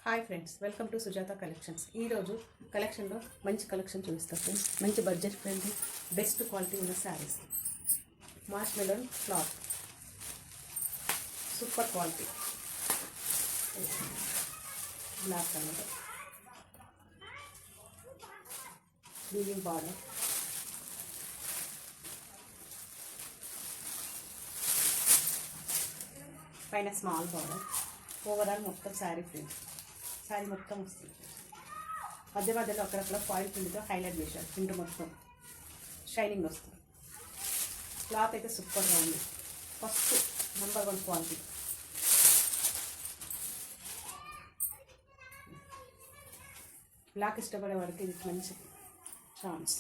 Hi friends, welcome to Sujatha collections. ఈరోజు కలెక్షన్లో మంచి కలెక్షన్ చూపిస్తాను ఫ్రెండ్స్. మంచి బడ్జెట్ ఫ్రెండ్లీ బెస్ట్ క్వాలిటీ ఉన్న saris. Marshmallow cloth, super quality, black colour, weaving border, పైన స్మాల్ బార్డర్. ఓవరాల్ మొత్తం శారీ ప్రింట్, శారీ మొత్తం వస్తుంది. మధ్య మధ్యలో అక్కడక్కడ ఫాయిల్ ప్రింట్తో హైలైట్ చేశారు. ప్రింట్ మొత్తం షైనింగ్ వస్తుంది. క్లాత్ అయితే సూపర్గా ఉంది. First number 1 quality. బ్లాక్ ఇష్టపడే వారికి ఇది మంచి ఛాన్స్.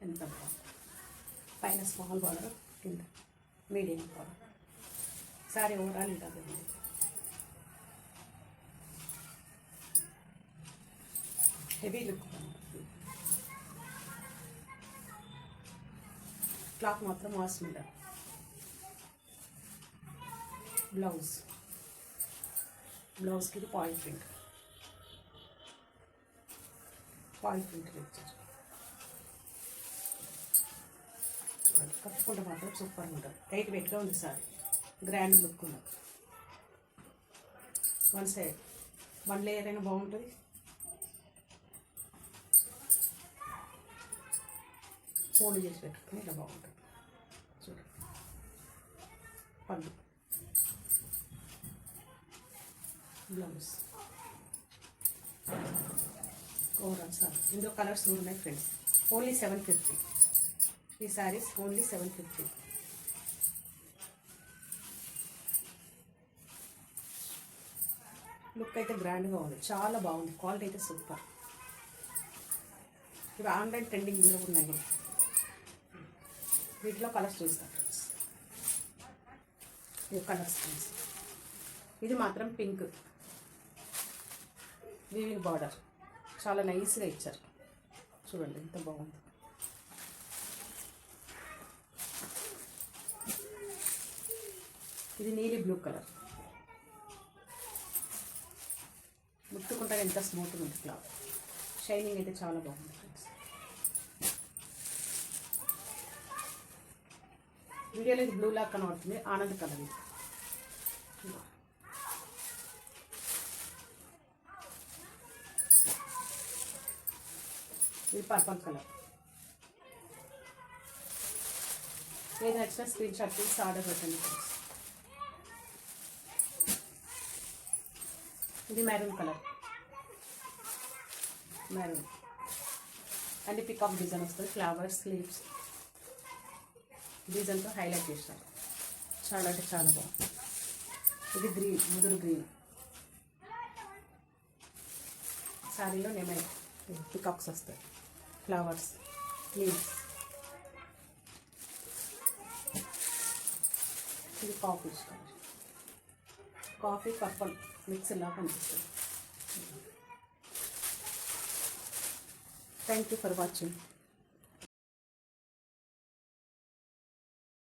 ఎంత పైన స్మాల్ బార్డర్, కింద మీడియం బార్డర్. సారీ ఓవరాల్ ఇలా ఉంది. Heavy look. క్లాత్ మాత్రం మాస్ మీద. బ్లౌజ్కి ఇది పాయింట్ ప్రింట్ ఇచ్చారు. కట్టుకుంటే మాత్రం సూపర్గా ఉంటుంది. లైట్ వెయిట్గా ఉంది సారీ. గ్రాండ్ లుక్ ఉంది. వన్ సైడ్ 1 లేయర్ అయినా బాగుంటుంది. ఫోల్డ్ చేసి పెట్టుకుని ఇలా బాగుంటుంది. చూడండి పళ్ళు, బ్లౌజ్, ఓవరాల్ సారీ. ఇందులో కలర్స్ ఉన్నాయి ఫ్రెండ్స్. ఓన్లీ 750. ఈ శారీస్ ఓన్లీ 750. లుక్ అయితే గ్రాండ్గా ఉంది. చాలా బాగుంది. క్వాలిటీ అయితే సూపర్. ఇవి ఆన్లైన్ ట్రెండింగ్లో ఉన్నాయి. వీటిలో కలర్స్ చూస్తారు ఫ్రెండ్స్. ఇవి కలర్స్ ఫ్రెండ్స్. ఇది మాత్రం పింక్, వీవింగ్ బార్డర్ చాలా నైస్గా ఇచ్చారు. చూడండి ఎంత బాగుంది. ఇది నీలి బ్లూ కలర్. ముట్టుకుంటే ఎంత స్మూత్గా ఉంది క్లాత్. షైనింగ్ అయితే చాలా బాగుంది ఫ్రెండ్స్. వీడియోలో ఇది బ్లూ లాక్ కనబడుతుంది. ఆనంద్ కలర్. ఇది పర్పల్ కలర్. ఏది నచ్చిన స్క్రీన్ షాట్ తీసి ఆర్డర్ పెట్టండి ఫ్రెండ్స్. ఇది మెరూన్ కలర్. మెరూన్ అంటే పికాక్ డిజైన్ వస్తుంది. ఫ్లవర్స్, లీవ్స్ డిజైన్తో హైలైట్ చేస్తారు. చాలా అంటే చాలా బాగుంది. ఇది గ్రీన్, ముదురు గ్రీన్. శారీలో నేనే పికాక్స్ వస్తాయి, ఫ్లవర్స్, లీవ్స్. ఇది coffee colour. Coffee purple mix ఇలా కనిపిస్తుంది. Thank you for watching.